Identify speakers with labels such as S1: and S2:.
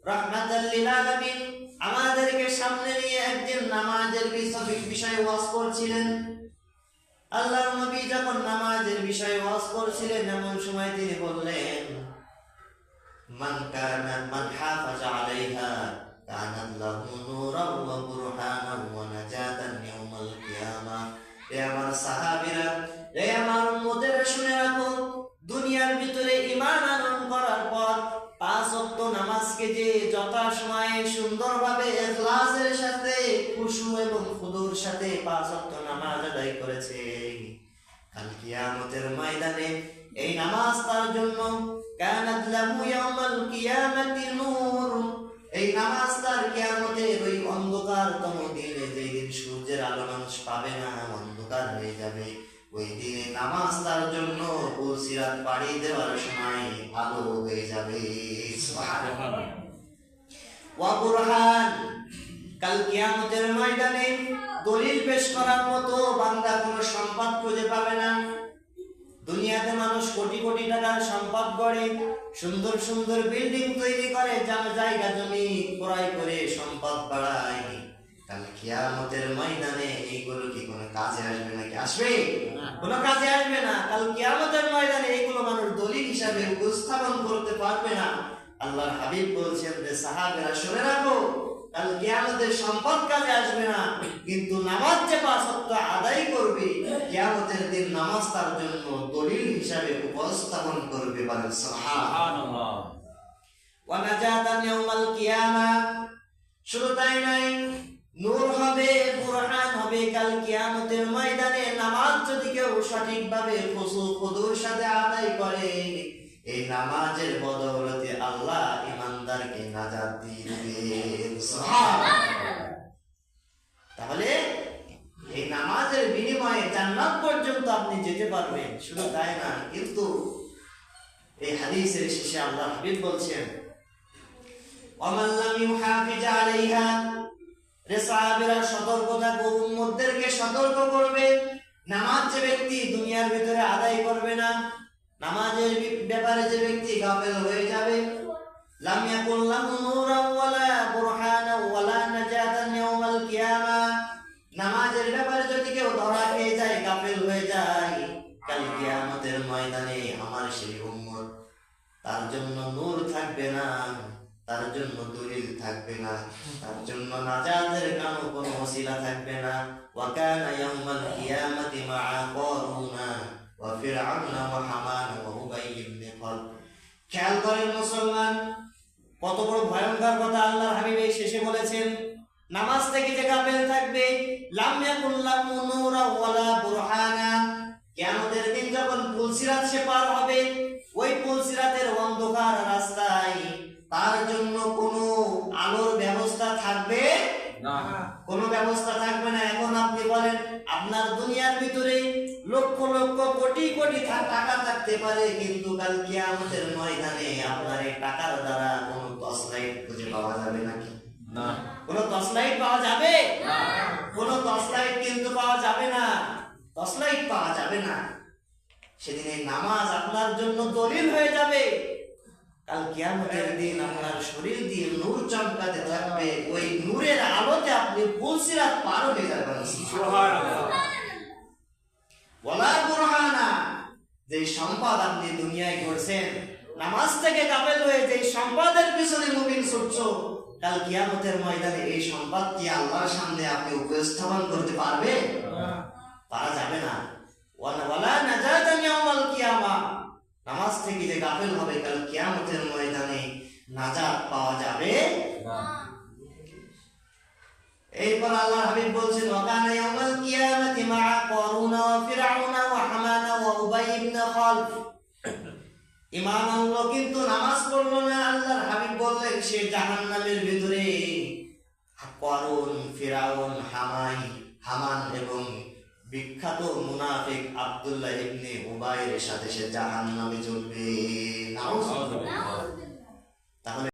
S1: রাহমাতাল লিল আলামিন আমাদেরকে সামনে নিয়ে একদিন নামাজের বিষয়ে ওয়াজ করছিলেন। আল্লাহর নবী যখন নামাজের বিষয়ে ওয়াজ করছিলেন এমন সময় তিনি বললেন, মান হাফাজা আলাইহা কানাত লাহু নূরান ওয়া বুরহানান ওয়া নাজাতান ইয়াউমাল কিয়ামাহ। হে আমার সাহাবীরা, হে আমার উম্মতেরা, শুনে রাখো, দুনিয়ার ভিতরে ঈমান আনয়ন করার পর 5 ওয়াক্ত নামাজকে যে যথাসময়ে সুন্দরভাবে ইখলাসের সাথে খুশু এবং খুদুর সাথে 5 ওয়াক্ত নামাজ আদায় করেছে, কাল কিয়ামতের ময়দানে এই নামাজ তার জন্য কানাত লাহু ইয়াউমাল কিয়ামাতি নূর, এই নামাজ তার কিয়ামতের ওই অন্ধকারতম দিনে, যেই দিন সূর্যের আলো মানুষ পাবে না, অন্ধকার হয়ে যাবে, ওই দিনে নামাজ তার জন্য পুলসিরাত পাড়ি দেওয়ার সময় আলো হয়ে যাবে। সুবহানাল্লাহ। ওয়া বুরহান, কাল কিয়ামতের ময়দানে দলিল পেশ করার মতো বান্দা কোনো সম্পদ খুঁজে পাবে না। দুনিয়াতে মানুষ কোটি কোটি টাকার সম্পদ গড়ে, সুন্দর সুন্দর বিল্ডিং তৈরি করে, জায়গা জমি ক্রয় করে সম্পদ বাড়ায়, কাল কিয়ামতের ময়দানে এইগুলো কি কোনো কাজে আসবে নাকি? আসবে? কোনো কাজে আসবে না। কাল কিয়ামতের ময়দানে এইগুলো মানুষ দলিল হিসাবে উপস্থাপন করতে পারবে না। আল্লাহর হাবিব বলছেন যে সাহাবীরা শুনে রাখো, কাল কিয়ামতের সম্পদ কাজে আসবে না, কিন্তু নামাজ যে 5 ওয়াক্ত আদায় করবে, কিয়ামতের দিন নামাজ তার জন্য দলিল হিসাবে উপস্থাপন করবে। বলেন সুবহানাল্লাহ। ওয়া নাজাতান ইয়াউমাল কিয়ামাহ, শুধু তাই নয়, নূর হবে, বুরহান হবে কাল কিয়ামতের ময়দানে। নামাজ যদি কেউ সঠিকভাবে খুশু খুদুর সাথে আদায় করে, এই নামাজের বদৌলতে আল্লাহ ইমানদারকে নাজাত দিয়ে দিবেন। সুবহানাল্লাহ। তাহলে এই নামাজের বিনিময়ে জান্নাত পর্যন্ত আপনি যেতে পারবেন। শুধু তাই না, কিন্তু এই হাদিসের শেষে আল্লাহ হাবিব বলছেন, ওয়ামান লাম ইউহাফিজ আলাইহা, সাহাবীরা সতর্ক থাকো, উম্মতদেরকে সতর্ক করবে, নামাজ যে ব্যক্তি দুনিয়ার ভিতরে আদায় করবে না, নামাজের ব্যাপারে যে ব্যক্তি গাফেল হয়ে যাবে, লাম ইয়াকুল লাহু নূরান ওয়ালা বুরহানান ওয়ালা নাজাতান ইয়াউমাল কিয়ামাহ, নামাজের ব্যাপারে যদি কেউ ধরা খেয়ে যায়, গাফেল হয়ে যায়, কাল কিয়ামতের ময়দানে আমার সেই উম্মত, তার জন্য নূর থাকবে না, তার জন্য দলিল থাকবে না, তার জন্য নাজাতের কোনো ওসিলা থাকবে না। ওয়া কানা ইয়াউমাল কিয়ামাতি মা'a কারুনা ওয়া ফিরআউনা ওয়া হামান ওয়া উবাই ইবনে খালদ। খেয়াল করেন মুসলমান, কত বড় ভয়ঙ্কর কথা আল্লাহর হাবিব এই শেষে বলেছেন। নামাজ থেকে যে গাফেল থাকবে, লাম ইয়াকুল লাহু নূরান ওয়ালা বুরহানা, কিয়ামতের দিন যখন পুলসিরাত সে পার হবে, ওই পুলসিরাতের অন্ধকার রাস্তায় তার জন্য কোনো আলোর ব্যবস্থা থাকবে না, কোনো ব্যবস্থা থাকবে না। এখন আপনি বলেন, আপনার দুনিয়ার ভিতরে লক্ষ লক্ষ কোটি কোটি টাকা থাকতে পারে, কিন্তু কাল কিয়ামতের ময়দানে আপনার এই টাকার দ্বারা কোনো টর্চলাইট খুঁজে পাওয়া যাবে নাকি? না। কোনো টর্চলাইট পাওয়া যাবে না, কোনো টর্চলাইট কিন্তু পাওয়া যাবে না, টর্চলাইট পাওয়া যাবে না। সেদিন এই নামাজ আপনার জন্য দলিল হয়ে যাবে। কাল কিয়ামতের দিন আপনার শরীর দিয়ে নূর চমকাতে থাকবে, ওই নূরের আলোতে আপনি পুলসিরাত পার হয়ে যাবেন। সুবহানাল্লাহ। ওয়ালা বুরহানা, যে সম্পদ আপনি দুনিয়ায় করছেন, নামাজ থেকে গাফেল হয়ে যে সম্পদের পিছনে মুমিন ছুটছো, কাল কিয়ামতের ময়দানে এই সম্পদ কি আল্লাহর সামনে আপনি উপস্থাপন করতে পারবে? পারা যাবে না। ওয়ালা নাজাতান ইয়াউমাল কিয়ামাহ, নামাজ থেকে যে গাফেল হবে, কাল কিয়ামতের ময়দানে নাজাত পাওয়া যাবে না। এরপর আল্লাহ হাবিব বলছেন, ওয়া কানা ইয়াউমাল কিয়ামাতি মা'a কারুনা ওয়া ফিরআউনা ওয়া হামান ওয়া উবাই ইবনে খালদ। ঈমান আনলো কিন্তু নামাজ পড়লো না, আল্লাহর হাবিব বললেন সে জাহান্নামের ভিতরে কারুন, ফিরআউন, হামান এবং বিখ্যাত মুনাফিক আব্দুল্লাহ ইবনে উবাইয়ের সাথে সে জাহান্নামে জ্বলবে। নাউযুবিল্লাহ। তাহলে